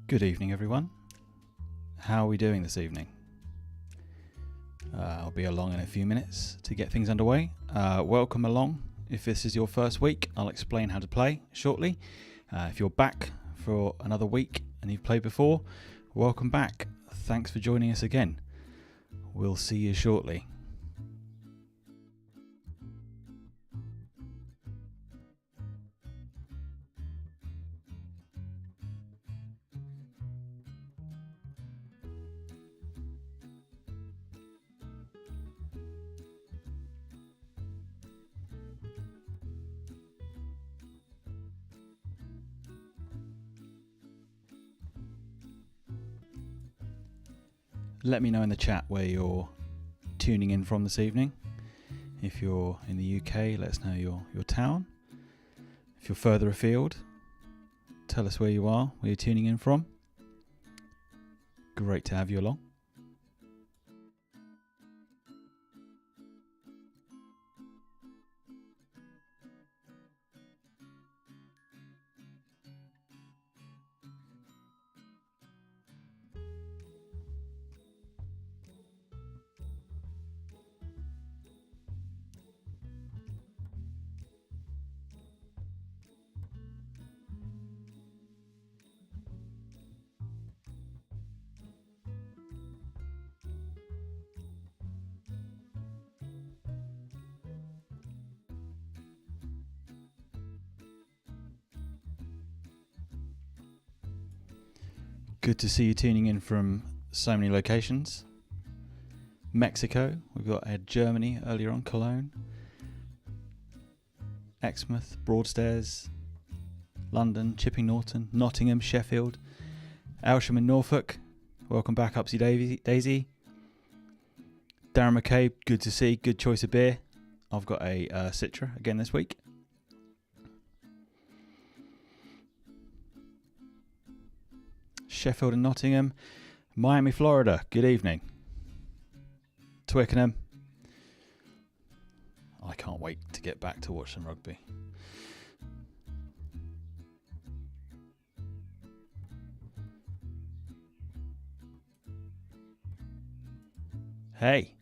Good evening, everyone. How are we doing this evening? I'll be along in a few minutes to get things underway. Welcome along. If this is your first week, I'll explain how to play shortly. If you're back for another week and you've played before, welcome back. Thanks for joining us again. We'll see you shortly. Let me know in the chat where you're tuning in from this evening. If you're in the UK, let us know your town. If you're further afield, tell us where you are, where you're tuning in from. Great to have you along. Good to see you tuning in from so many locations. Mexico, we've got Germany earlier on, Cologne, Exmouth, Broadstairs, London, Chipping Norton, Nottingham, Sheffield, Aylsham and Norfolk. Welcome back, Upsy Daisy. Darren McCabe, good to see, good choice of beer. I've got a Citra again this week. Sheffield and Nottingham, Miami, Florida, good evening. Twickenham, I can't wait to get back to watch some rugby. Hey,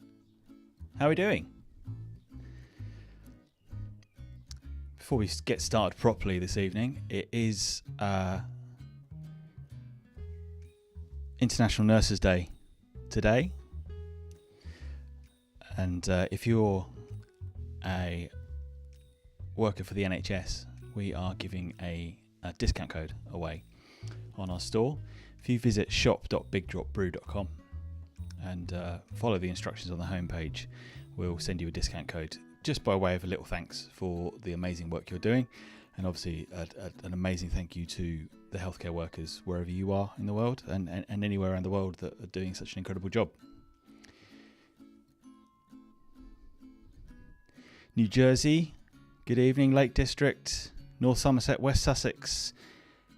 how are we doing? Before we get started properly this evening, it is International Nurses Day today, and if you're a worker for the NHS, we are giving a discount code away on our store. If you visit shop.bigdropbrew.com and follow the instructions on the homepage, we'll send you a discount code just by way of a little thanks for the amazing work you're doing, and obviously an amazing thank you to the healthcare workers wherever you are in the world and anywhere around the world that are doing such an incredible job. New Jersey, good evening. Lake District, North Somerset, West Sussex,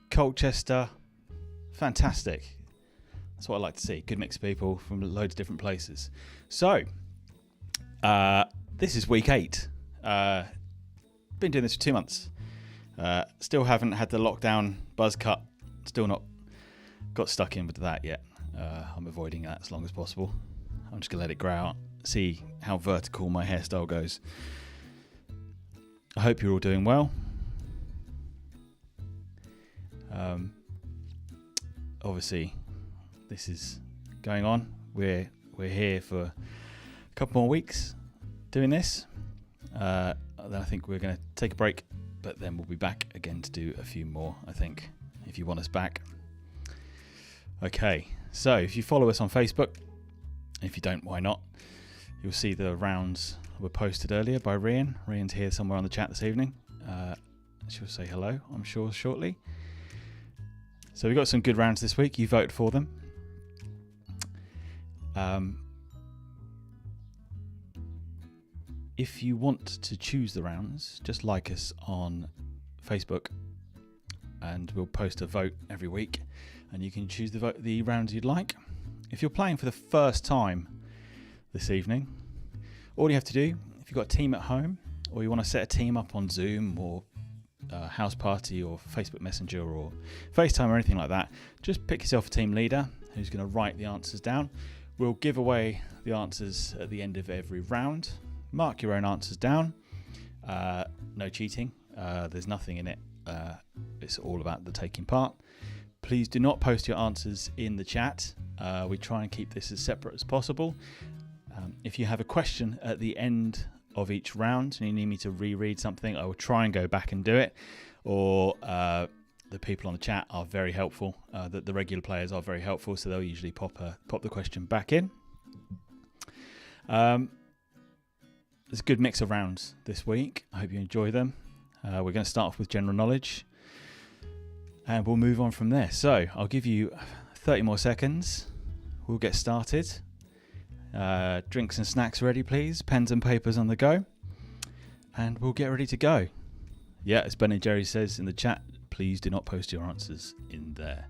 Colchester, fantastic. That's what I like to see. Good mix of people from loads of different places. So, this is week 8. Been doing this for 2 months. Still haven't had the lockdown buzz cut. Still not got stuck in with that yet. I'm avoiding that as long as possible. I'm just going to let it grow out, see how vertical my hairstyle goes. I hope you're all doing well. Obviously, this is going on. We're here for a couple more weeks doing this. Then I think we're going to take a break, but then we'll be back again to do a few more, I think, if you want us back. Okay, so if you follow us on Facebook, if you don't, why not? You'll see the rounds were posted earlier by Rian. Rian's here somewhere on the chat this evening. She'll say hello, I'm sure, shortly. So we've got some good rounds this week. You voted for them. If you want to choose the rounds, just like us on Facebook, and we'll post a vote every week, and you can choose the rounds you'd like. If you're playing for the first time this evening, all you have to do, if you've got a team at home, or you want to set a team up on Zoom or house party or Facebook Messenger or FaceTime or anything like that, just pick yourself a team leader who's going to write the answers down. We'll give away the answers at the end of every round. Mark your own answers down. No cheating. There's nothing in it. It's all about the taking part. Please do not post your answers in the chat. We try and keep this as separate as possible. If you have a question at the end of each round and you need me to reread something, I will try and go back and do it. Or the people on the chat are very helpful. The regular players are very helpful, so they'll usually pop the question back in. There's a good mix of rounds this week. I hope you enjoy them. We're going to start off with general knowledge, and we'll move on from there. So I'll give you 30 more seconds. We'll get started. Drinks and snacks ready, please. Pens and papers on the go. And we'll get ready to go. Yeah, as Ben and Jerry says in the chat, please do not post your answers in there.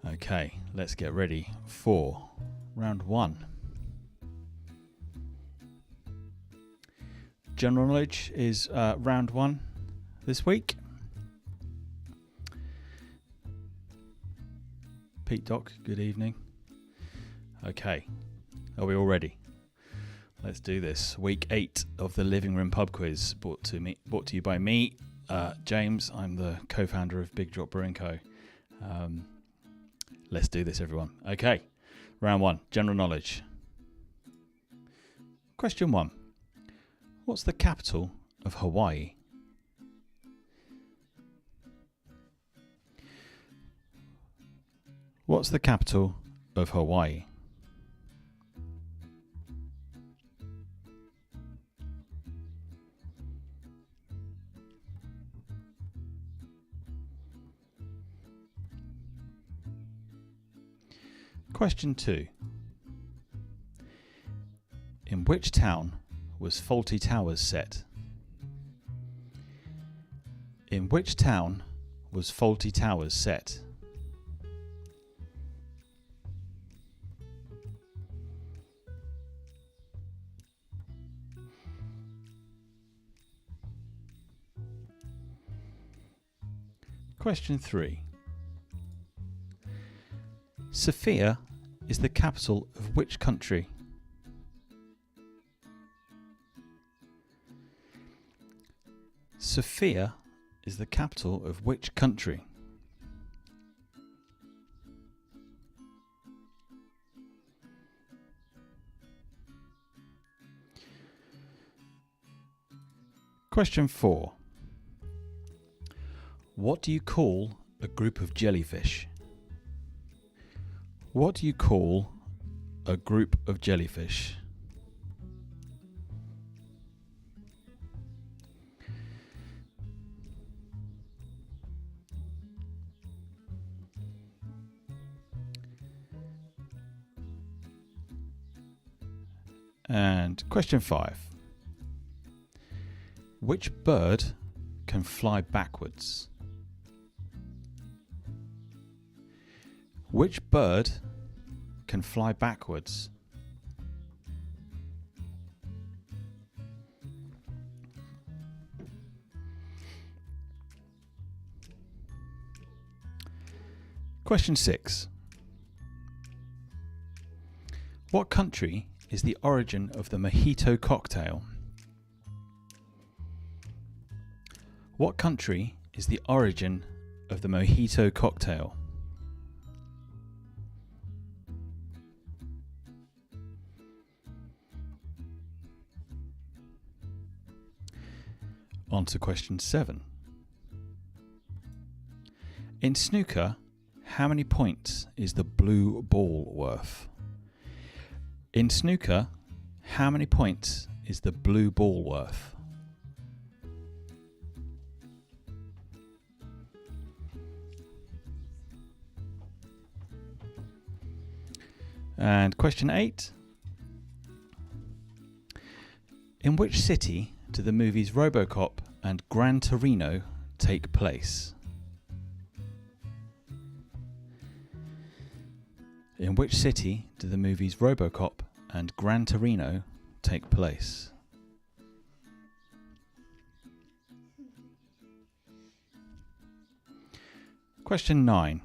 Okay, let's get ready for round one. General knowledge is round one this week. Pete Doc, good evening. Okay, are we all ready? Let's do this. Week 8 of the Living Room Pub Quiz, brought to you by me, James. I'm the co-founder of Big Drop Brewing Co. Let's do this, everyone. Okay, round one, general knowledge. Question 1. What's the capital of Hawaii? What's the capital of Hawaii? Question 2. In which town was Fawlty Towers set? In which town was Fawlty Towers set? Question 3. Sofia is the capital of which country? Sofia is the capital of which country? Question 4. What do you call a group of jellyfish? What do you call a group of jellyfish? And question 5. Which bird can fly backwards? Which bird can fly backwards? Question 6. What country is the origin of the Mojito cocktail? What country is the origin of the Mojito cocktail? On to question 7. In snooker, how many points is the blue ball worth? In snooker, how many points is the blue ball worth? And question 8. In which city do the movies RoboCop and Gran Torino take place? In which city do the movies RoboCop and Gran Torino take place? Question 9.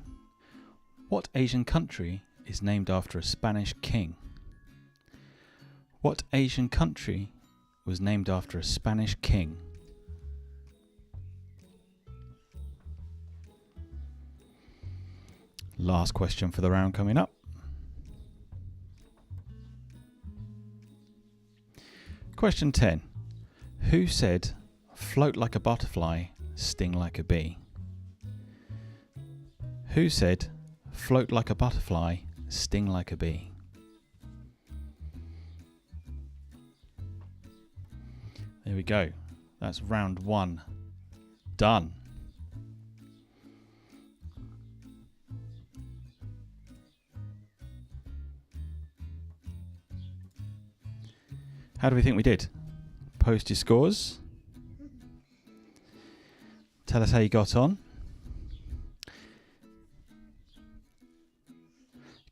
What Asian country is named after a Spanish king? What Asian country was named after a Spanish king? Last question for the round coming up. Question 10. Who said, "Float like a butterfly, sting like a bee"? Who said, "Float like a butterfly, sting like a bee"? There we go. That's round 1 done. How do we think we did? Post your scores. Tell us how you got on.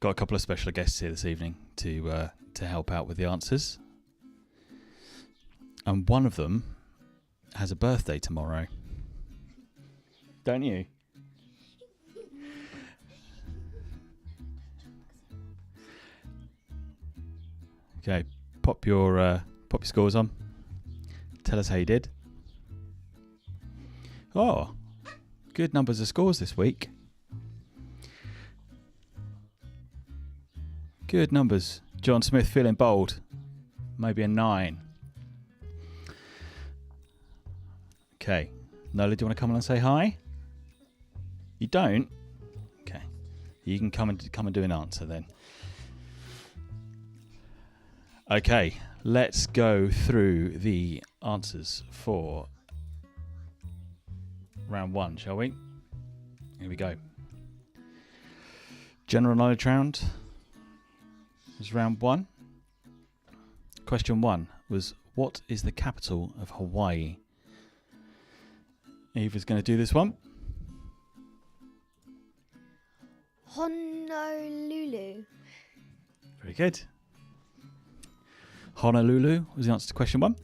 Got a couple of special guests here this evening to help out with the answers. And one of them has a birthday tomorrow. Don't you? Okay, pop your scores on. Tell us how you did. Oh, good numbers of scores this week. Good numbers. John Smith feeling bold. Maybe a 9. Okay. Nola, do you want to come on and say hi? You don't? Okay. You can come and do an answer then. Okay. Let's go through the answers for round 1, shall we? Here we go. General knowledge round was round 1. Question 1 was, what is the capital of Hawaii? Eva's going to do this one. Honolulu. Very good. Honolulu was the answer to question 1.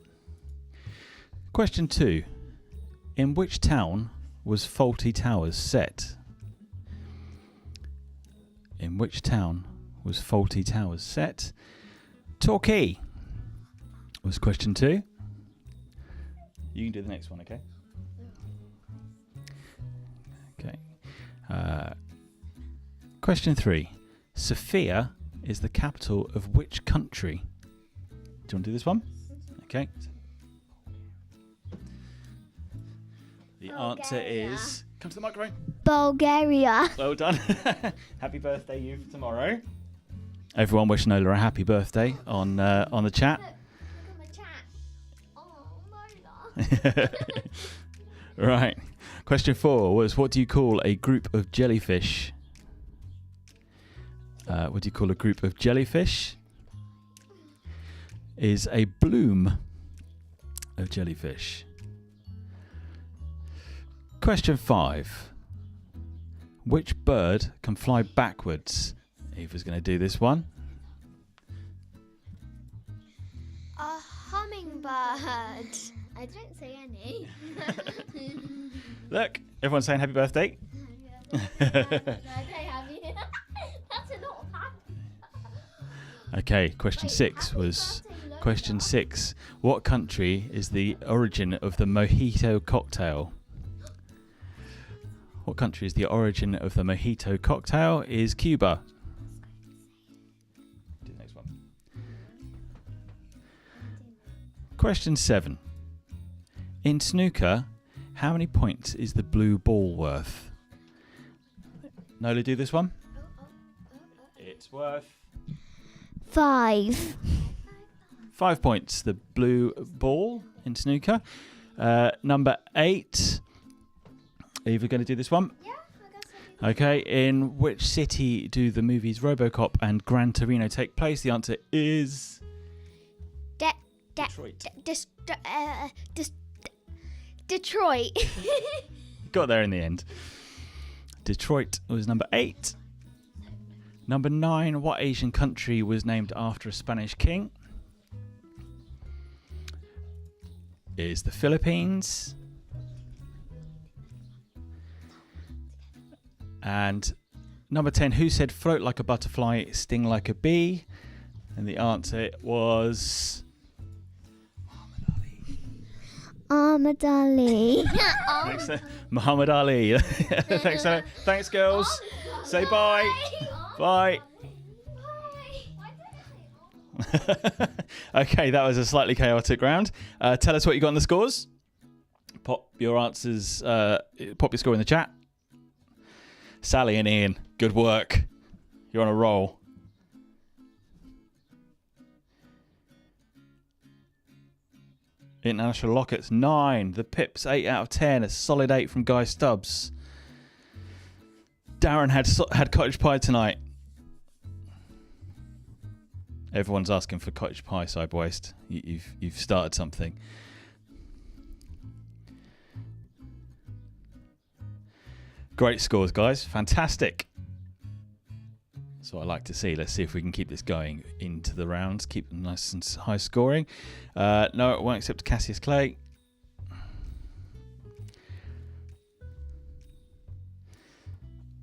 Question 2. In which town was Fawlty Towers set? In which town was Fawlty Towers set? Torquay was question 2. You can do the next one, okay? Okay. Question 3. Sofia is the capital of which country? Do you want to do this one? Okay. The answer is... Come to the microphone. Bulgaria. Well done. Happy birthday, you, for tomorrow. Everyone wish Nola a happy birthday on the chat. Look at my chat. Oh, Nola. Right. Question 4 was, what do you call a group of jellyfish? What do you call a group of jellyfish? Is a bloom of jellyfish. Question 5. Which bird can fly backwards? Eva's going to do this one. A hummingbird. I didn't say any. Look, everyone's saying happy birthday. That's a lot of Okay, question 6 was... Question 6. What country is the origin of the Mojito cocktail? What country is the origin of the Mojito cocktail? Is Cuba. Do the next one. Question 7. In snooker, how many points is the blue ball worth? Nola, do this one. It's worth 5. 5 points, the blue ball in snooker. Number 8. Eva going to do this one? Yeah, I guess. Okay, in which city do the movies RoboCop and Gran Torino take place? The answer is... Detroit. Detroit. Got there in the end. Detroit was number 8. Number 9, what Asian country was named after a Spanish king? Is the Philippines. And number 10, who said float like a butterfly, sting like a bee? And the answer was Muhammad Ali. Muhammad Ali. Thanks, girls. Say bye. Bye. Okay, that was a slightly chaotic round. Tell us what you got on the scores. Pop your answers. Pop your score in the chat. Sally and Ian, good work. You're on a roll. International Lockets 9. The Pips 8 out of 10. A solid 8 from Guy Stubbs. Darren had cottage pie tonight. Everyone's asking for cottage pie, Cyberwaste. You've started something. Great scores, guys. Fantastic. That's what I like to see. Let's see if we can keep this going into the rounds. Keep them nice and high scoring. No, it won't accept Cassius Clay.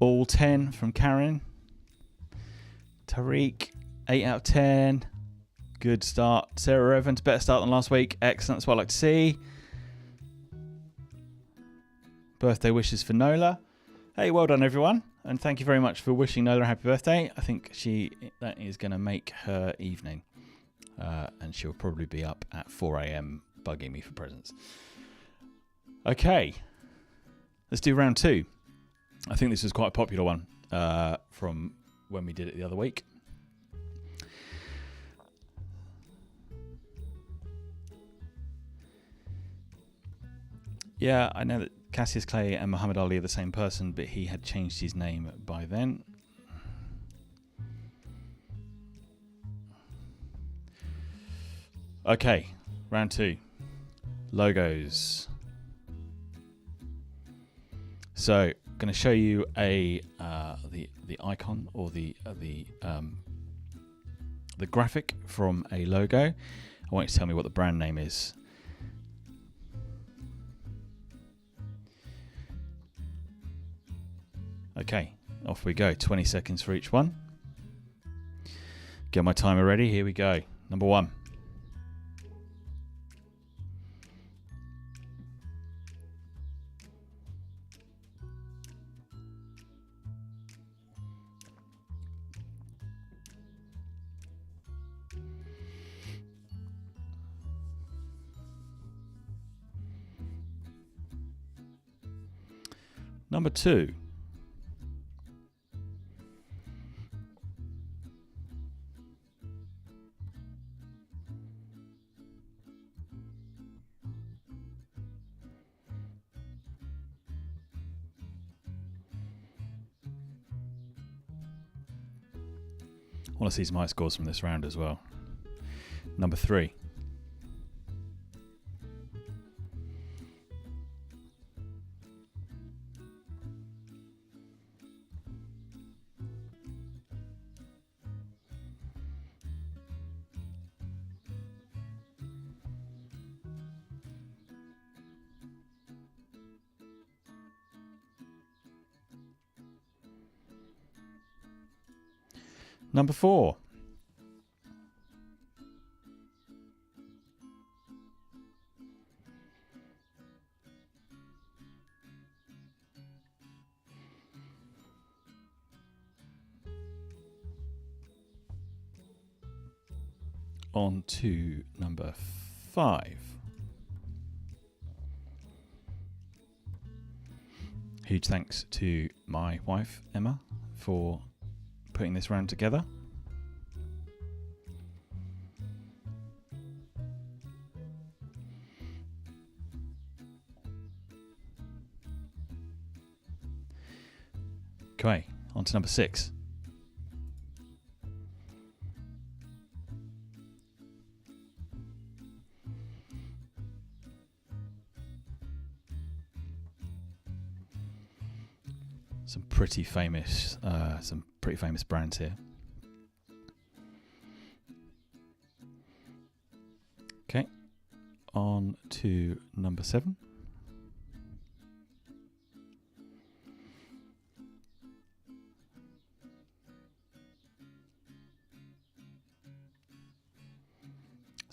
All 10 from Karen. Tariq, 8 out of 10. Good start. Sarah Evans, better start than last week. Excellent. That's what I like to see. Birthday wishes for Nola. Hey, well done, everyone. And thank you very much for wishing Nola a happy birthday. I think that is going to make her evening. And she'll probably be up at 4 a.m. bugging me for presents. Okay. Let's do round 2. I think this is quite a popular one from when we did it the other week. Yeah, I know that Cassius Clay and Muhammad Ali are the same person, but he had changed his name by then. Okay, round 2. Logos. So, going to show you the icon or the graphic from a logo. I want you to tell me what the brand name is. Okay, off we go. 20 seconds for each one. Get my timer ready. Here we go. Number 1. Number 2. I want to see some high scores from this round as well. Number 3. Number 4. On to number 5. Huge thanks to my wife, Emma, for putting this round together. Okay, on to number 6. Some pretty famous brands here. Okay, on to number 7.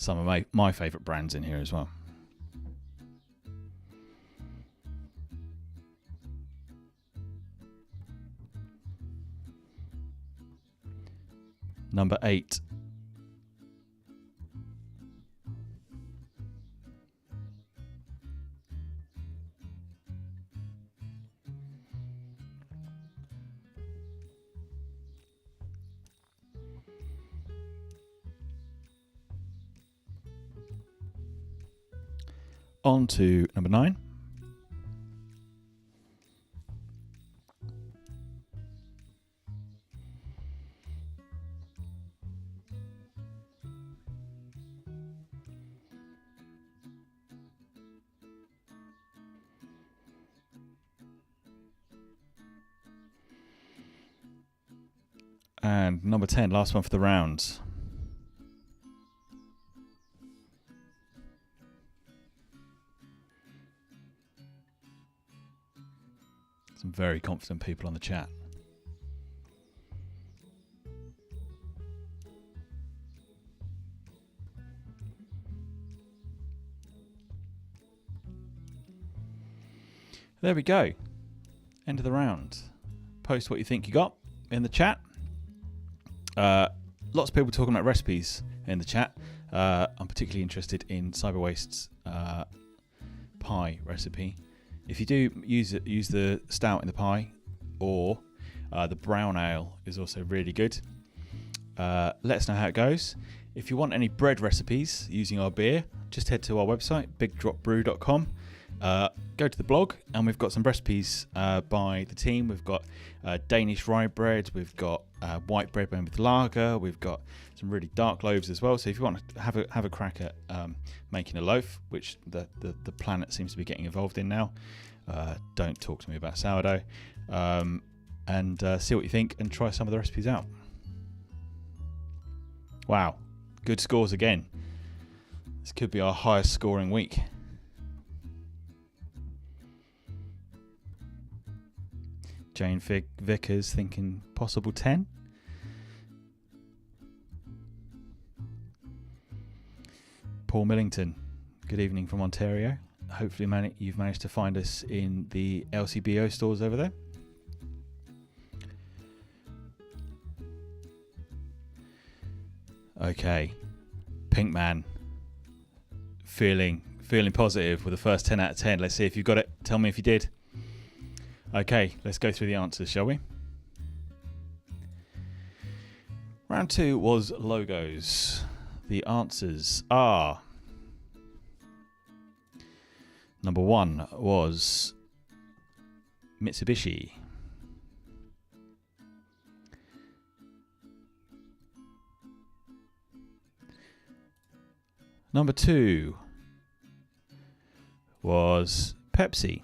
some of my favourite brands in here as well. Number 8. On to number 9. And number 10, last one for the round. Some very confident people on the chat. There we go. End of the round. Post what you think you got in the chat. Lots of people talking about recipes in the chat. I'm particularly interested in Cyberwaste's pie recipe. If you do use the stout in the pie, or the brown ale is also really good. Let us know how it goes. If you want any bread recipes using our beer, just head to our website, bigdropbrew.com. Go to the blog, and we've got some recipes by the team. We've got Danish rye bread, we've got white bread made with lager, we've got some really dark loaves as well. So if you want to have a crack at making a loaf, which the planet seems to be getting involved in now, don't talk to me about sourdough, and see what you think and try some of the recipes out. Wow, good scores again. This could be our highest scoring week. Jane Vickers thinking possible 10. Paul Millington, good evening from Ontario. Hopefully you've managed to find us in the LCBO stores over there. Okay, Pinkman, feeling positive with the first 10 out of 10. Let's see if you got it. Tell me if you did. Okay, let's go through the answers, shall we? Round 2 was logos. The answers are... Number 1 was Mitsubishi. Number 2 was Pepsi.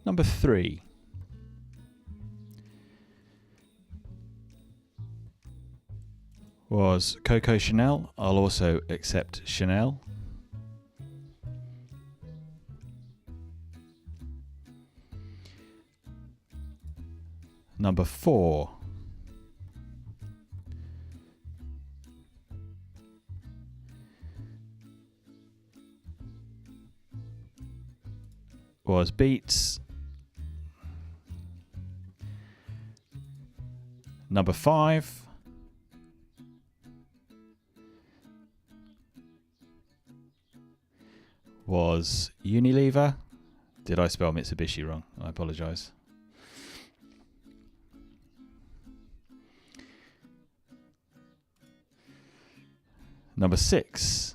Number 3 was Coco Chanel. I'll also accept Chanel. Number 4 was Beats. Number 5 was Unilever. Did I spell Mitsubishi wrong? I apologise. Number 6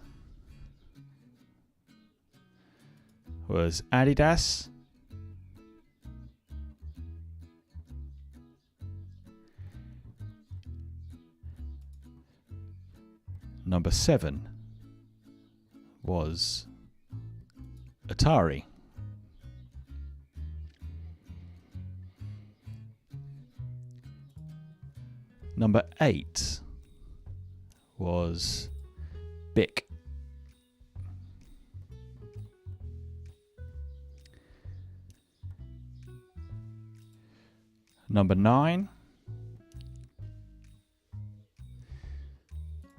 was Adidas. Number 7 was Atari. Number 8 was Bic. Number 9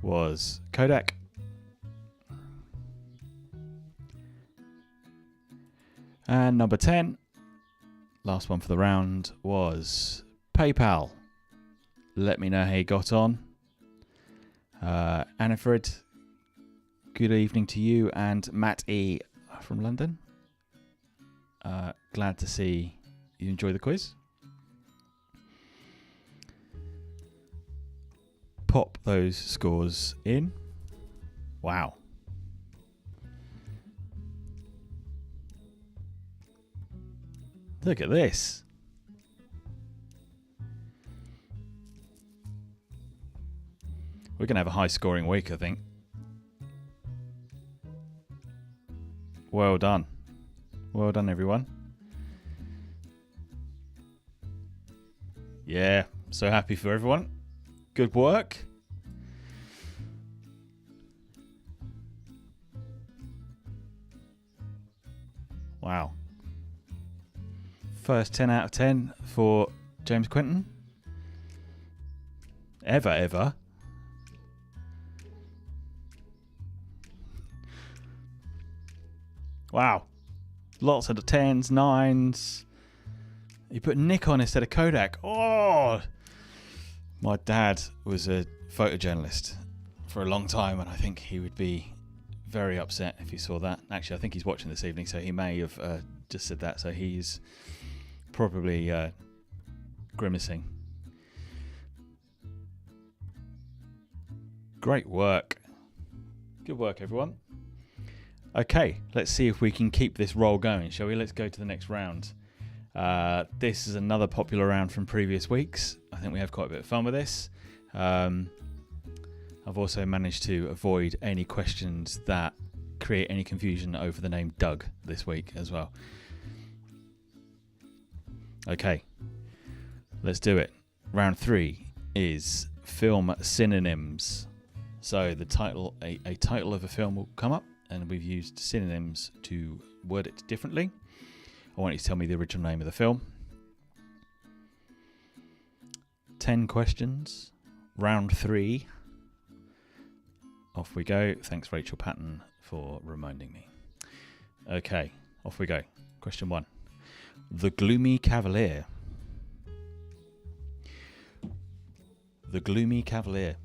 was Kodak. And number 10, last one for the round, was PayPal. Let me know how you got on. Annifred, good evening to you, and Matt E from London. Glad to see you enjoy the quiz. Pop those scores in. Wow. Look at this. We're going to have a high scoring week, I think. Well done. Well done, everyone. Yeah, so happy for everyone. Good work. Wow. First 10 out of 10 for James Quinton. Ever. Wow. Lots of the 10s, 9s. You put Nick on instead of Kodak. Oh! My dad was a photojournalist for a long time, and I think he would be very upset if he saw that. Actually, I think he's watching this evening, so he may have just said that. So he's probably grimacing. Great work. Good work, everyone. Okay, let's see if we can keep this roll going, shall we? Let's go to the next round. This is another popular round from previous weeks. I think we have quite a bit of fun with this. I've also managed to avoid any questions that create any confusion over the name Doug this week as well. Okay, let's do it. Round 3 is film synonyms. So the title, a title of a film will come up, and we've used synonyms to word it differently. I want you to tell me the original name of the film. 10 questions. Round 3. Off we go. Thanks, Rachel Patton, for reminding me. Okay, off we go. Question 1. The Gloomy Cavalier. The Gloomy Cavalier.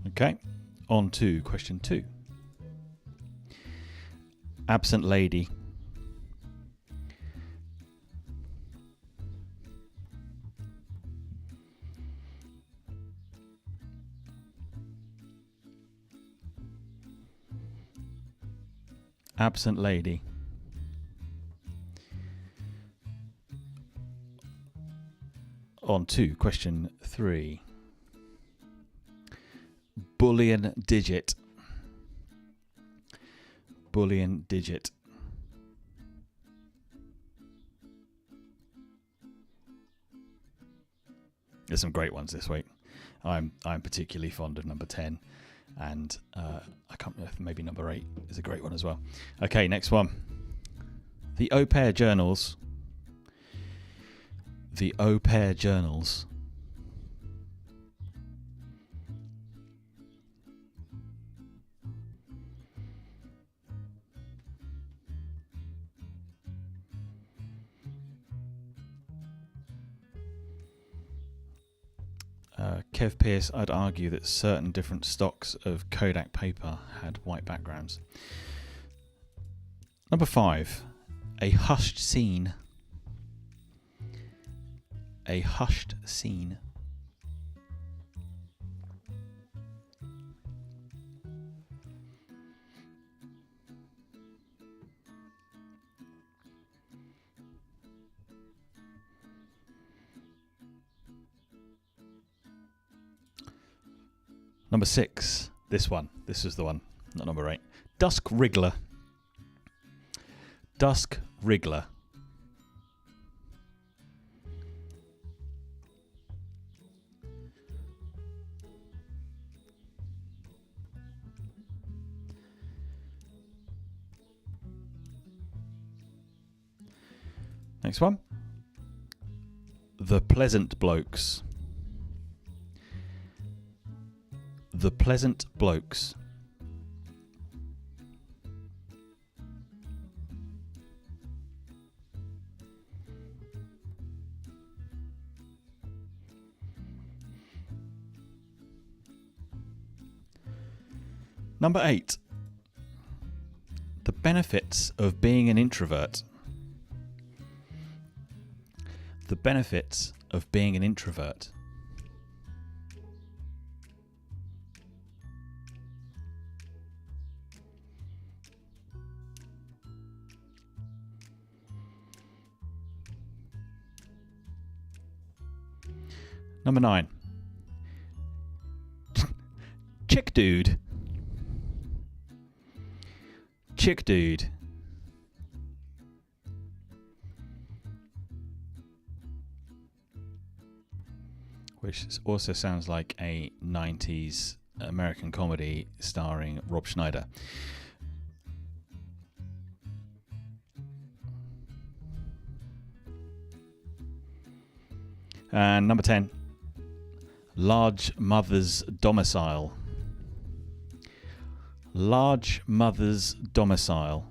Okay, on to question 2. Absent Lady. Absent Lady. On to question 3. Bullion Digit. Bullion Digit. There's some great ones this week. I'm particularly fond of number 10, and I can't remember, maybe number 8 is a great one as well. Okay, next one. The Au Pair Journals. The Au Pair Journals. Kev Pierce, I'd argue that certain different stocks of Kodak paper had white backgrounds. Number 5, a hushed scene. A hushed scene. Number 6, this one. This is the one, not number 8. Dusk Wriggler. Dusk Wriggler. Next one. The Pleasant Blokes. The Pleasant Blokes. Number 8. The benefits of being an introvert. The benefits of being an introvert. Number 9. Chick dude. Chick dude. Which also sounds like a 90s American comedy starring Rob Schneider. And number 10. Large mother's domicile. Large mother's domicile.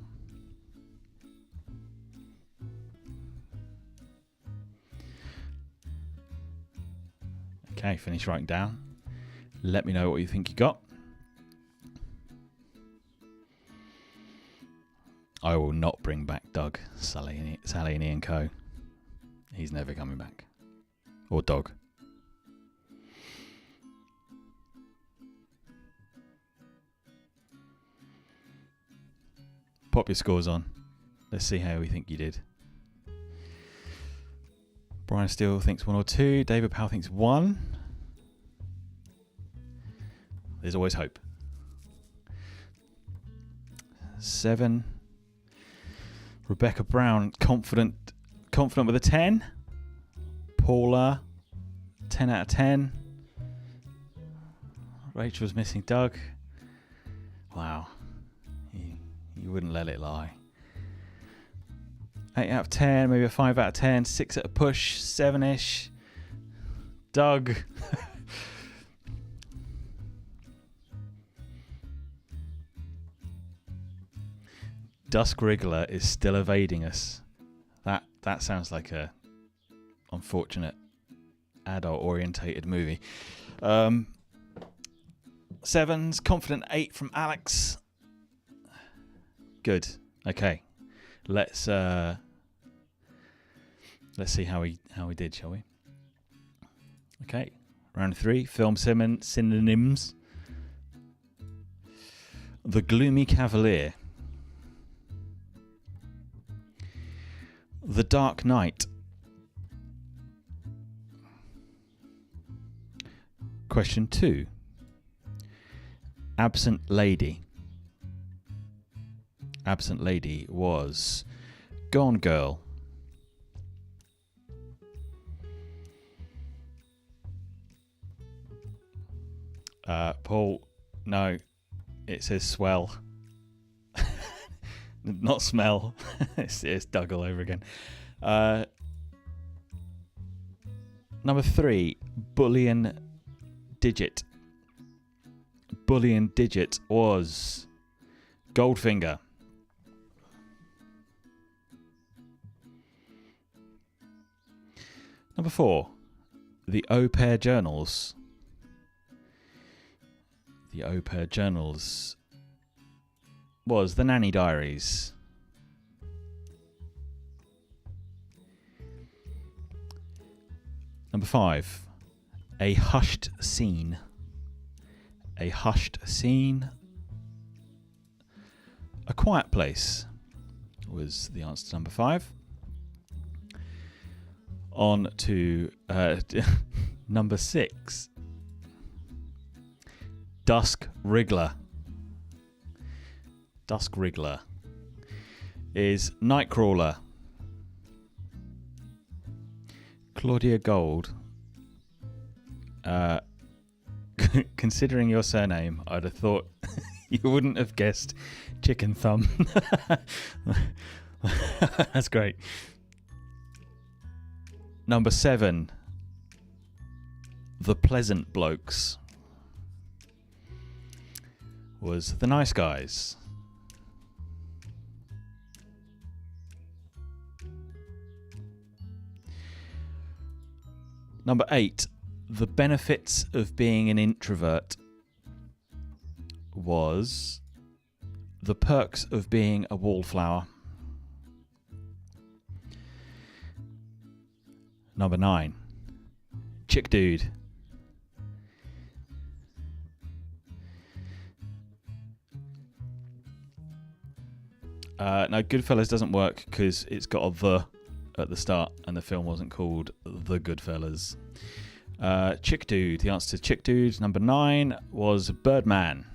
Okay, finish writing down. Let me know what you think you got. I will not bring back Doug, Sally and Ian Co. He's never coming back. Or Dog. Pop your scores on. Let's see how we think you did. Brian Steele thinks 1 or 2. David Powell thinks 1. There's always hope. 7. Rebecca Brown, confident with a 10. Paula, 10 out of 10. Rachel's missing Doug. Wow. You wouldn't let it lie. 8 out of 10, maybe a 5 out of 10, 6 at a push, 7-ish. Doug. Dusk Wriggler is still evading us. That sounds like a unfortunate adult-orientated movie. 7s, confident 8 from Alex. Good. Okay. Let's see how we did, shall we? Okay. Round 3, film synonyms. The Gloomy Cavalier. The Dark Knight. Question 2. Absent Lady. Absent Lady was Gone Girl. Paul, no, it says swell. Not smell. it's Doug all over again. Number 3, Bullion Digit. Bullion Digit was Goldfinger. Number 4, the Au Pair Journals. The Au Pair Journals was the Nanny Diaries. Number 5, a hushed scene. A hushed scene. A Quiet Place was the answer to number 5. On to number 6. Dusk Wriggler. Dusk Wriggler is Nightcrawler. Claudia Gold. Considering your surname, I'd have thought you wouldn't have guessed Chicken Thumb. That's great. Number 7, the Pleasant Blokes was the Nice Guys. Number 8, the benefits of being an introvert was the perks of being a wallflower. Number 9, Chick Dude. No, Goodfellas doesn't work because it's got a "the" at the start and the film wasn't called The Goodfellas. Chick Dude. The answer to Chick Dude, number 9, was Birdman.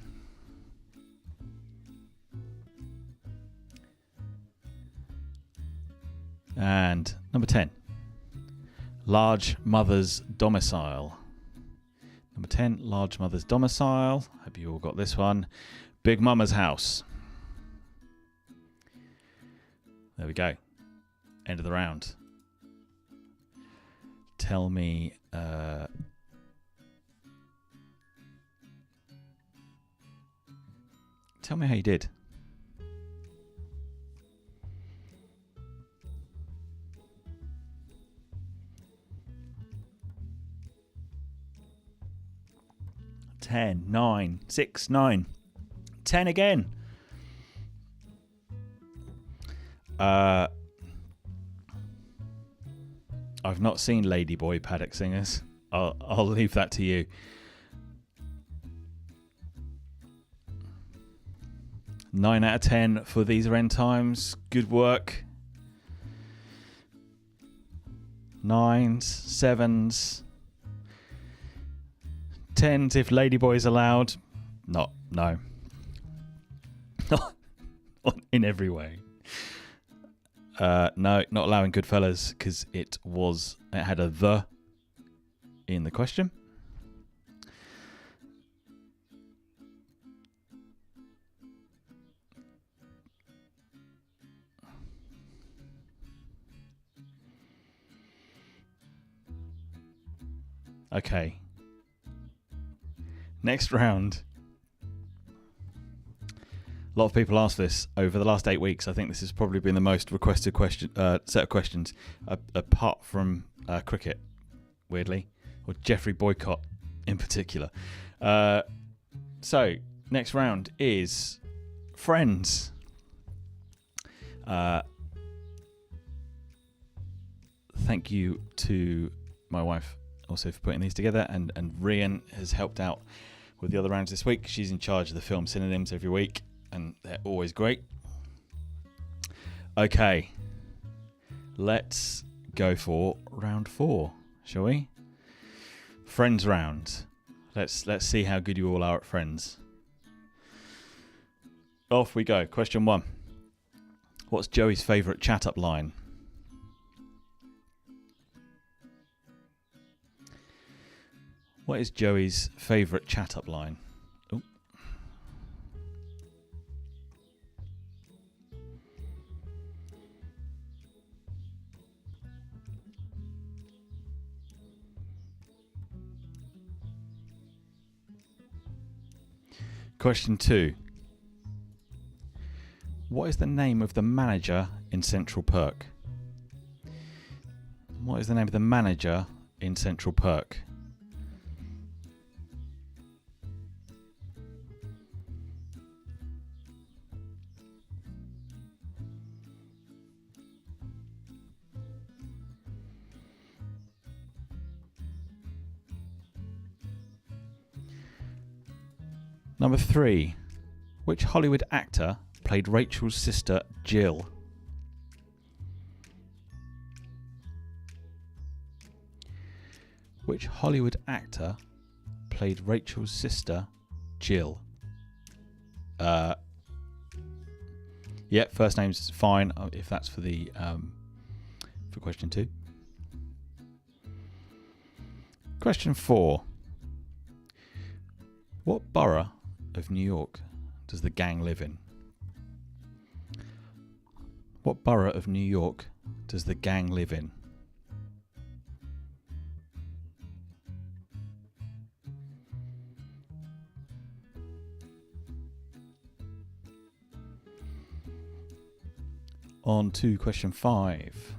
And number 10, Large Mother's Domicile. Number 10, Large Mother's Domicile. Hope you all got this one. Big Mama's House. There we go. End of the round. Tell me how you did. Ten, 9, 6, 9. 10 again. I've not seen Ladyboy Paddock Singers. I'll leave that to you. 9 out of 10 for These Are End Times. Good work. 9s, 7s, 10s if Ladyboy's allowed. No. Not in every way. No, not allowing Goodfellas because it had a "the" in the question. Okay. Next round. A lot of people asked this over the last 8 weeks. I think this has probably been the most requested set of questions, apart from cricket, weirdly, or Jeffrey Boycott in particular. So, next round is Friends. Thank you to my wife also for putting these together, and Rian has helped out with the other rounds this week. She's in charge of the film synonyms every week, and they're always great. Okay, let's go for round 4, shall we? Friends round. Let's see how good you all are at Friends. Off we go. Question 1. What's Joey's favourite chat-up line? What is Joey's favourite chat-up line? Oh. Question 2. What is the name of the manager in Central Perk? What is the name of the manager in Central Perk? Number 3. Which Hollywood actor played Rachel's sister Jill? Which Hollywood actor played Rachel's sister Jill? Yeah, first name's fine if that's for the for question 2. Question 4. What borough of New York does the gang live in? What borough of New York does the gang live in? On to question 5.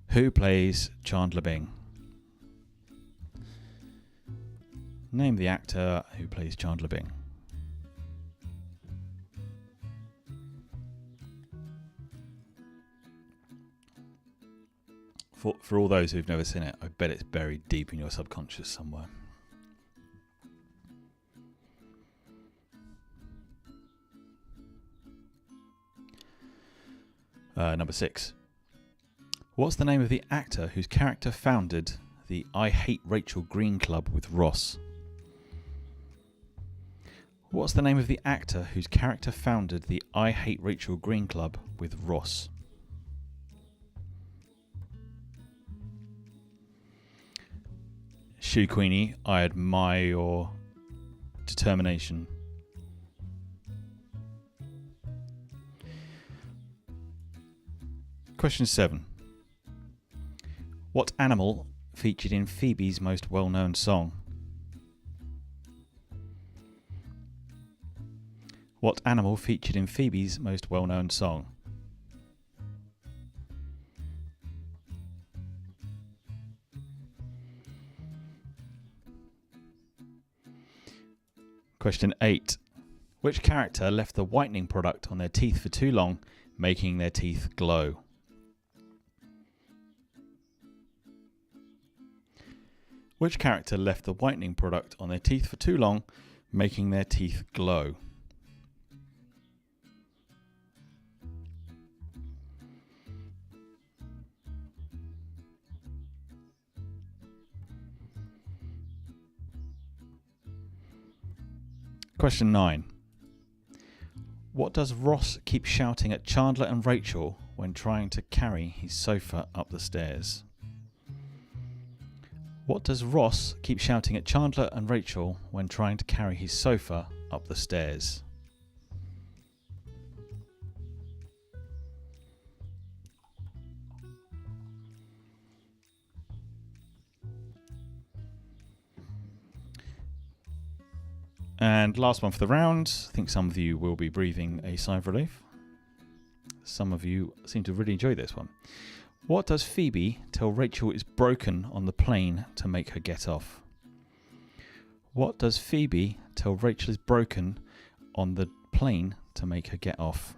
Who plays Chandler Bing? Name the actor who plays Chandler Bing. For all those who've never seen it, I bet it's buried deep in your subconscious somewhere. Number 6. What's the name of the actor whose character founded the I Hate Rachel Greene club with Ross? What's the name of the actor whose character founded the I Hate Rachel Greene club with Ross? Shoe Queenie, I admire your determination. Question 7. What animal featured in Phoebe's most well-known song? What animal featured in Phoebe's most well-known song? Question 8. Which character left the whitening product on their teeth for too long, making their teeth glow? Which character left the whitening product on their teeth for too long, making their teeth glow? Question 9. What does Ross keep shouting at Chandler and Rachel when trying to carry his sofa up the stairs? What does Ross keep shouting at Chandler and Rachel when trying to carry his sofa up the stairs? And last one for the round. I think some of you will be breathing a sigh of relief. Some of you seem to really enjoy this one. What does Phoebe tell Rachel is broken on the plane to make her get off? What does Phoebe tell Rachel is broken on the plane to make her get off?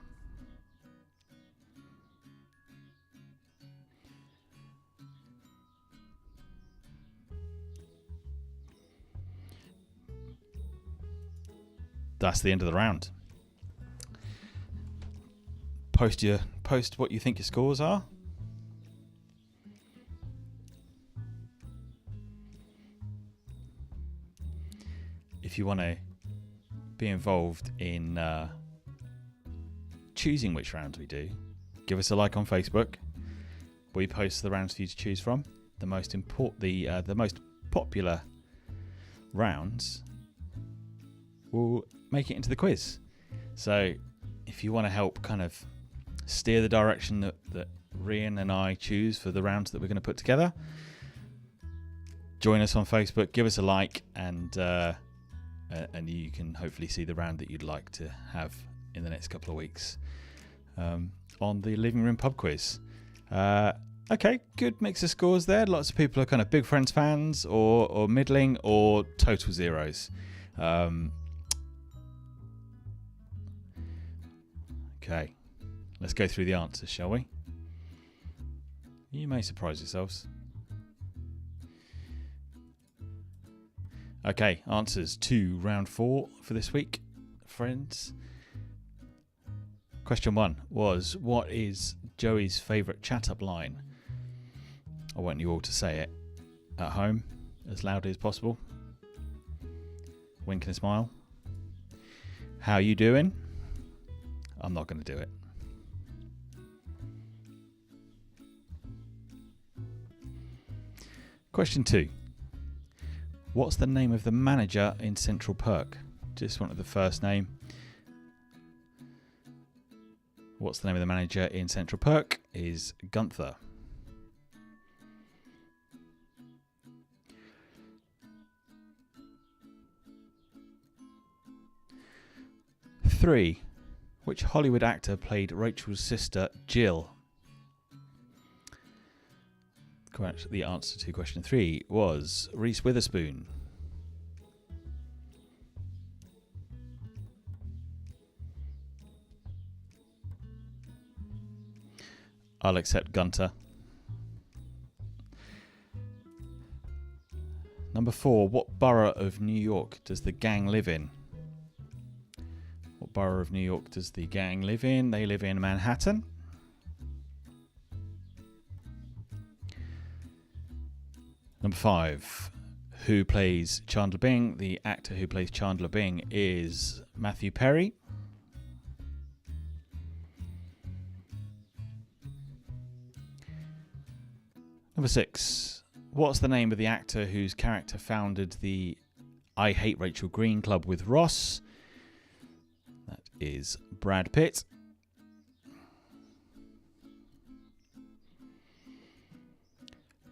That's the end of the round. Post what you think your scores are. If you want to be involved in choosing which rounds we do, give us a like on Facebook. We post the rounds for you to choose from. The most popular rounds will make it into the quiz. So if you want to help kind of steer the direction that Rian and I choose for the rounds that we're going to put together, join us on Facebook, give us a like, and you can hopefully see the round that you'd like to have in the next couple of weeks on the Living Room Pub Quiz. Okay, good mix of scores there. Lots of people are kind of Big Friends fans or middling or total zeros. Okay, let's go through the answers, shall we? You may surprise yourselves. Okay, answers to round 4 for this week, friends. Question 1 was, what is Joey's favourite chat-up line? I want you all to say it at home as loudly as possible. Wink and smile. How you doing? I'm not going to do it. Question 2. What's the name of the manager in Central Perk? Just wanted the first name. What's the name of the manager in Central Perk? Is Gunther. Three. Which Hollywood actor played Rachel's sister, Jill? Correct. The answer to question 3 was Reese Witherspoon. I'll accept Gunter. Number 4. What borough of New York does the gang live in? What borough of New York does the gang live in? They live in Manhattan. Number 5. Who plays Chandler Bing? The actor who plays Chandler Bing is Matthew Perry. Number 6. What's the name of the actor whose character founded the I Hate Rachel Greene club with Ross? That is Brad Pitt.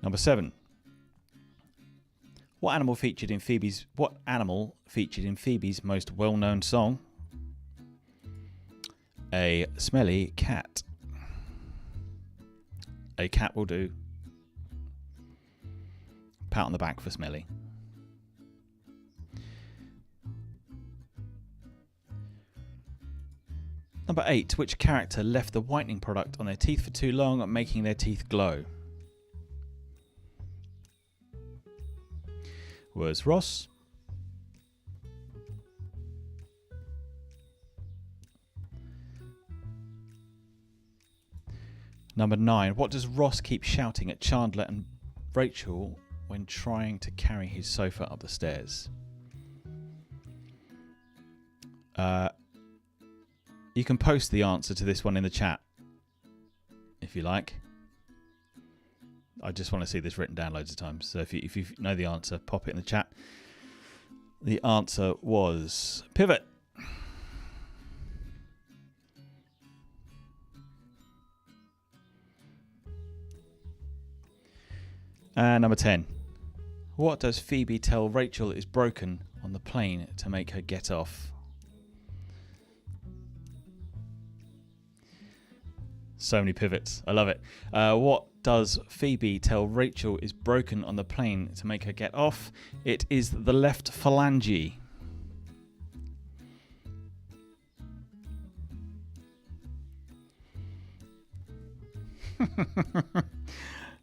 Number 7. What animal featured in Phoebe's most well-known song? A smelly cat. A cat will do. Pat on the back for smelly. Number 8. Which character left the whitening product on their teeth for too long, making their teeth glow? Was Ross. Number 9. What does Ross keep shouting at Chandler and Rachel when trying to carry his sofa up the stairs? You can post the answer to this one in the chat if you like. I just want to see this written down loads of times. So if you know the answer, pop it in the chat. The answer was pivot. And number 10. What does Phoebe tell Rachel is broken on the plane to make her get off? So many pivots. I love it. What does Phoebe tell Rachel is broken on the plane to make her get off? It is the left phalange.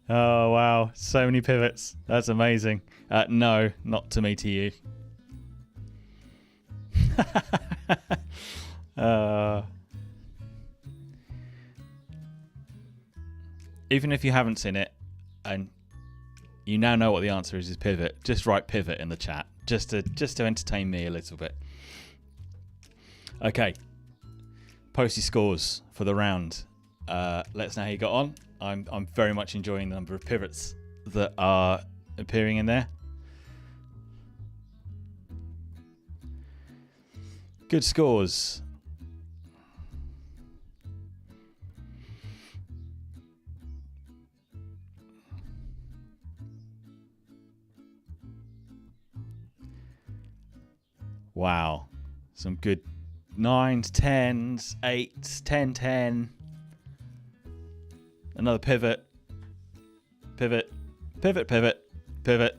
Oh, wow. So many pivots. That's amazing. No, not to me, to you. Even if you haven't seen it and you now know what the answer is pivot, just write pivot in the chat just to entertain me a little bit. Okay. Post your scores for the round. Let us know how you got on. I'm very much enjoying the number of pivots that are appearing in there. Good scores. Wow. Some good 9s, 10s, 8s, 10, 10. Another pivot. Pivot. Pivot, pivot, pivot.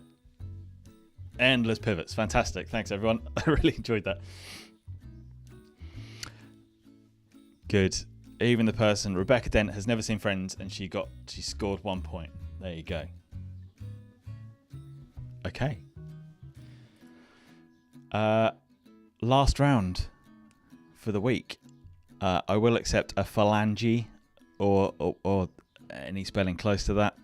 Endless pivots. Fantastic. Thanks, everyone. I really enjoyed that. Good. Even the person, Rebecca Dent, has never seen Friends, and she scored 1 point. There you go. Okay. Last round for the week. I will accept a phalange or any spelling close to that.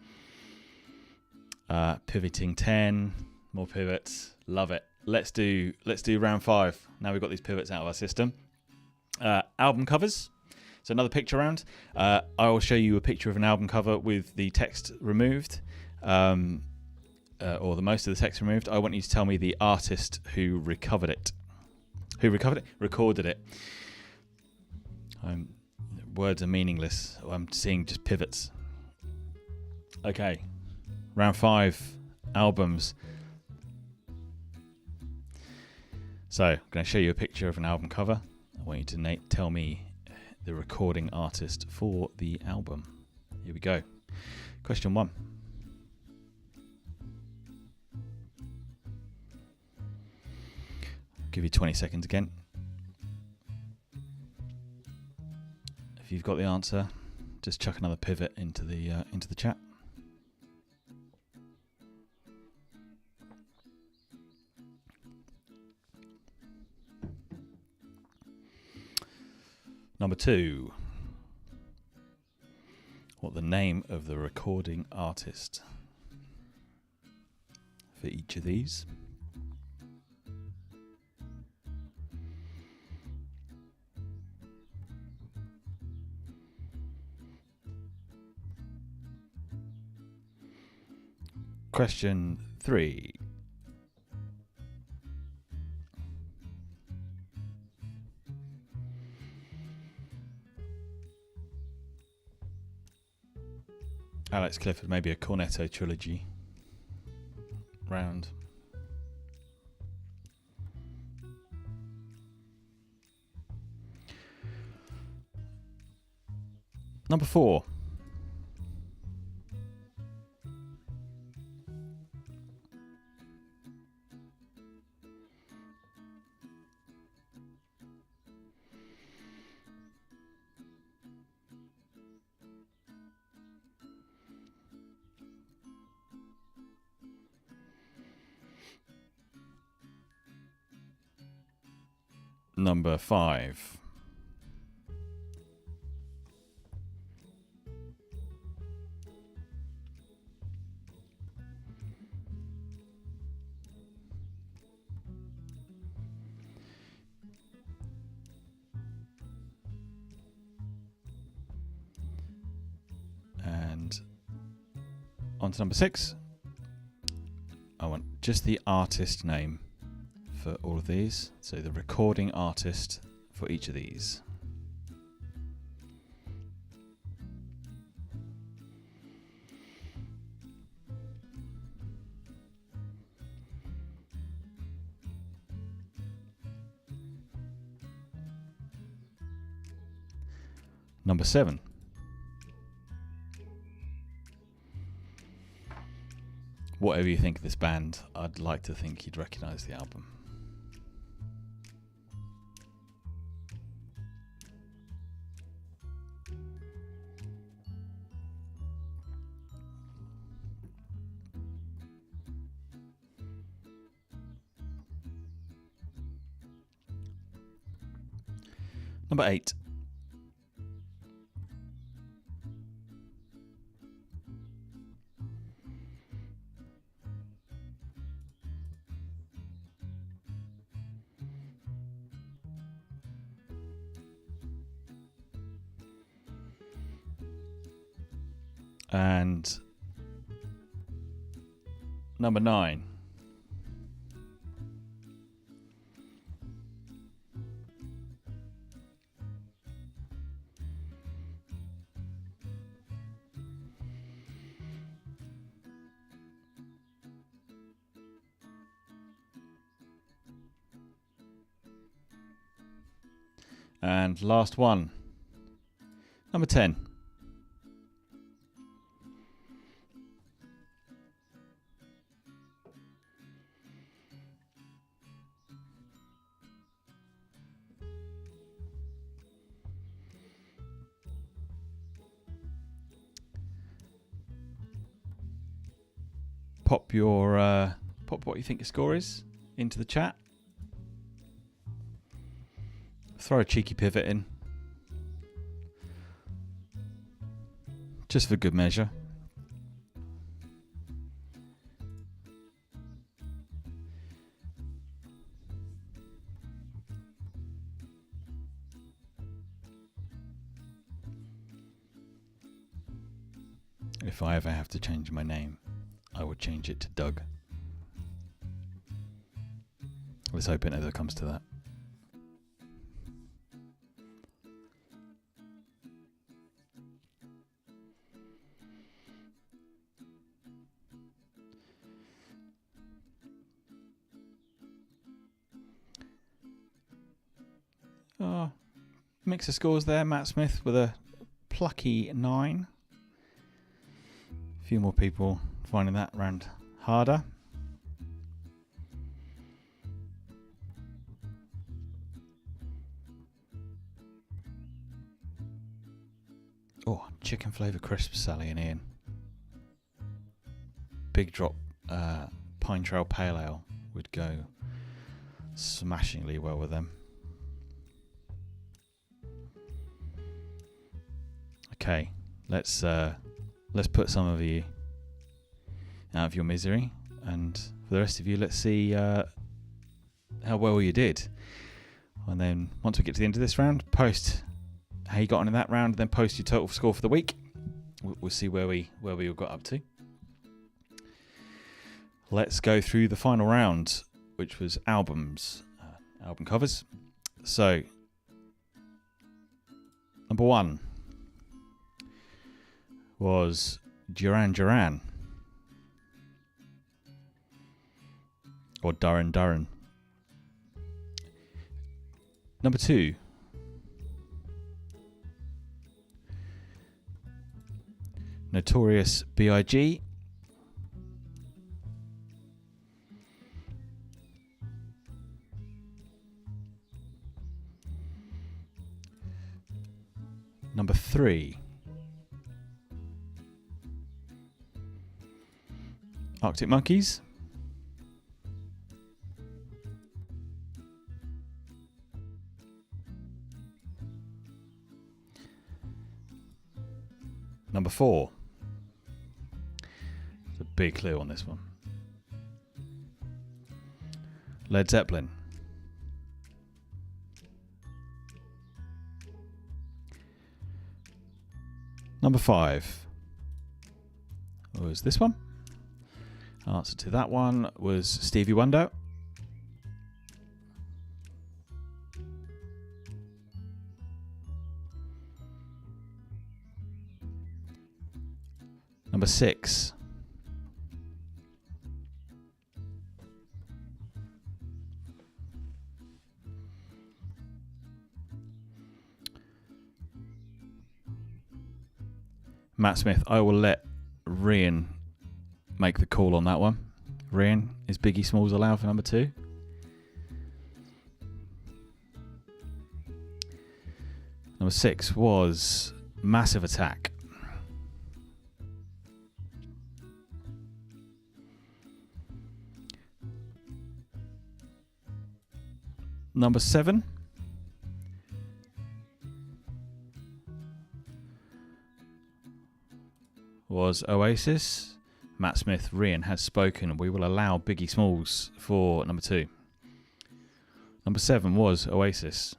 Pivoting 10, more pivots. Love it. Let's do round 5. Now we've got these pivots out of our system. Album covers. So another picture round. I will show you a picture of an album cover with the text removed, or the most of the text removed. I want you to tell me the artist who recorded it. Recorded it. Words are meaningless. I'm seeing just pivots. Okay. Round 5. Albums. So, I'm going to show you a picture of an album cover. I want you to tell me the recording artist for the album. Here we go. Question 1. I'll give you 20 seconds again. If you've got the answer, just chuck another pivot into the chat. Number 2. What the name of the recording artist for each of these? Question 3. Alex Clifford, maybe a Cornetto trilogy round. Number 4. Number 5. And on to number 6. I want just the artist name for all of these, so the recording artist for each of these. Number 7. Whatever you think of this band, I'd like to think you'd recognise the album. Number 8. And number 9. And last one, number 10. Pop what you think your score is into the chat. Throw a cheeky pivot in, just for good measure. If I ever have to change my name, I would change it to Doug. Let's hope it never comes to that. mix of scores there. Matt Smith with a plucky 9. A few more people finding that round harder. Oh, chicken flavour crisps, Sally and Ian. Big drop Pine Trail Pale Ale would go smashingly well with them. Okay, let's put some of you out of your misery, and for the rest of you, let's see how well you did. And then once we get to the end of this round, post how you got on in that round, and then post your total score for the week. We'll see where we all got up to. Let's go through the final round, which was album covers. So, number 1 was Duran Duran, or Duran Duran. Number 2, Notorious B.I.G. Number 3, Arctic Monkeys. Number 4. There's a big clue on this one. Led Zeppelin. Number 5 was this one. Answer to that one was Stevie Wonder. Number 6. Matt Smith, I will let Rian make the call on that one. Rian, is Biggie Smalls allowed for number 2? Number 6 was Massive Attack. Number 7 was Oasis. Matt Smith, Rian has spoken. We will allow Biggie Smalls for number 2. Number 7 was Oasis.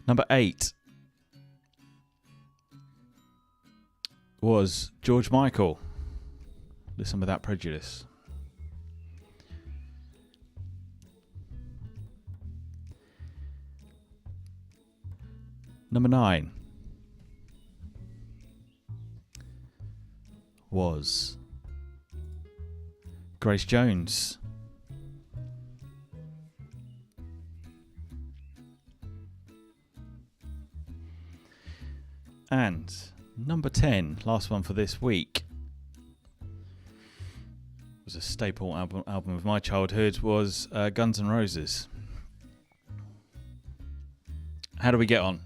Number 8 was George Michael. Listen Without Prejudice. Number 9 was Grace Jones. And number 10, last one for this week, was a staple album of my childhood, was Guns N' Roses. How do we get on?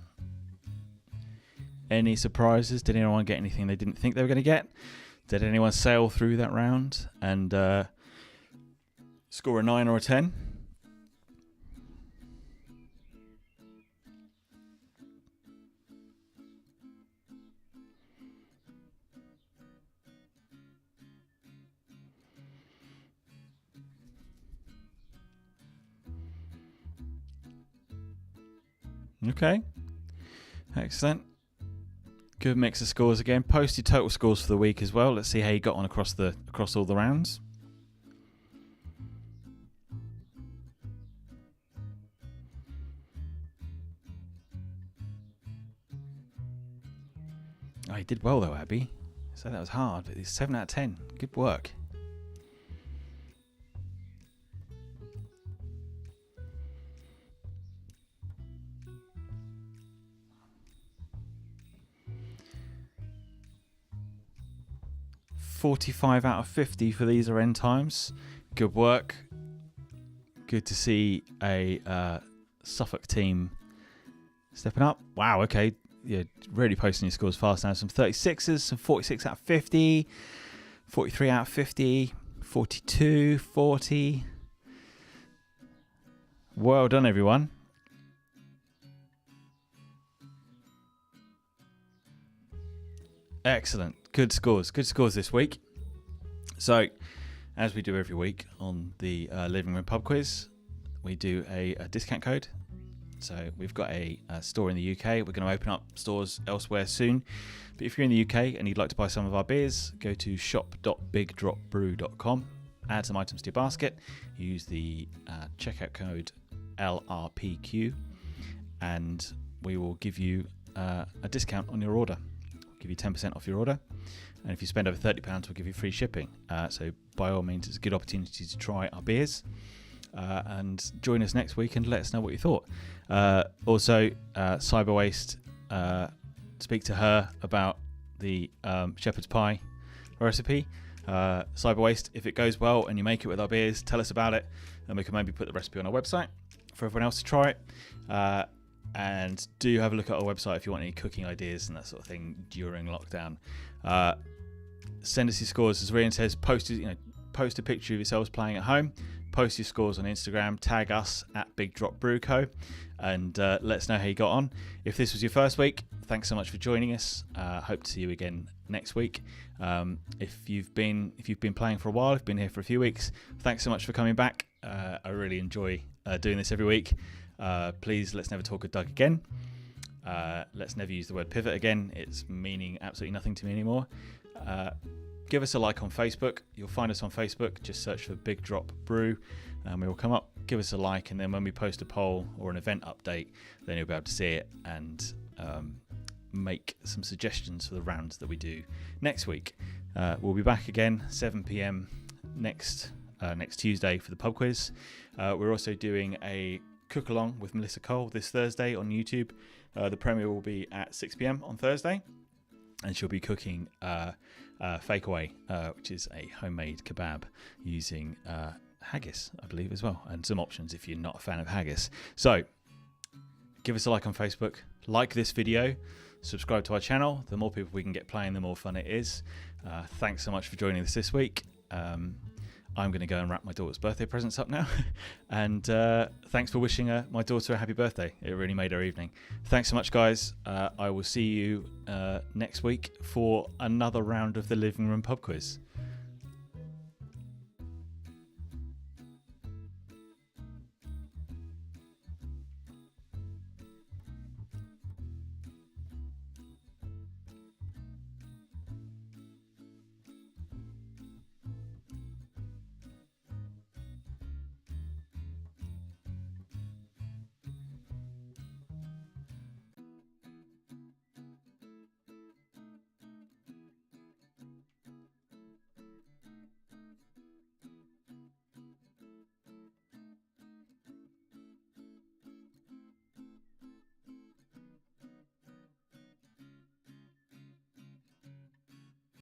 Any surprises? Did anyone get anything they didn't think they were going to get? Did anyone sail through that round and score a 9 or a 10? Okay, excellent. Good mix of scores again. Post your total scores for the week as well. Let's see how you got on across all the rounds. Oh, you did well though, Abby. So that was hard, but it's 7 out of 10. Good work. 45 out of 50 for these are end times. Good work. Good to see a Suffolk team stepping up. Wow, okay. You're really posting your scores fast now. Some 36s, some 46 out of 50, 43 out of 50, 42, 40. Well done, everyone. Excellent. Good scores. Good scores this week. So, as we do every week on the Living Room Pub Quiz, we do a discount code. So we've got a store in the UK. We're going to open up stores elsewhere soon. But if you're in the UK and you'd like to buy some of our beers, go to shop.bigdropbrew.com. Add some items to your basket. Use the checkout code LRPQ, and we will give you a discount on your order. We'll give you 10% off your order. And if you spend over £30, we'll give you free shipping. So by all means, it's a good opportunity to try our beers. And join us next week and let us know what you thought. Also, Cyber Waste, speak to her about the shepherd's pie recipe. Cyber Waste, if it goes well and you make it with our beers, tell us about it, and we can maybe put the recipe on our website for everyone else to try it. And do have a look at our website if you want any cooking ideas and that sort of thing during lockdown. Send us your scores, as Rhian says. Post a picture of yourselves playing at home. Post your scores on Instagram, tag us at Big Drop Brew Co, and let us know how you got on. If this was your first week, thanks so much for joining us. Hope to see you again next week. If you've been playing for a while, if been here for a few weeks, thanks so much for coming back. I really enjoy doing this every week. Please, let's never talk with Doug again. Let's never use the word pivot again. It's meaning absolutely nothing to me anymore. Give us a like on Facebook. You'll find us on Facebook. Just search for Big Drop Brew and we will come up. Give us a like, and then when we post a poll or an event update, then you'll be able to see it and make some suggestions for the rounds that we do next week. We'll be back again 7 p.m. next Tuesday for the pub quiz. We're also doing a cook along with Melissa Cole this Thursday on YouTube. The premiere will be at 6 p.m. on Thursday, and she'll be cooking Fake Away, which is a homemade kebab using haggis, I believe, as well, and some options if you're not a fan of haggis. So give us a like on Facebook, like this video, subscribe to our channel. The more people we can get playing, the more fun it is. Thanks so much for joining us this week. I'm going to go and wrap my daughter's birthday presents up now. And thanks for wishing my daughter a happy birthday. It really made her evening. Thanks so much, guys. I will see you next week for another round of the Living Room Pub Quiz.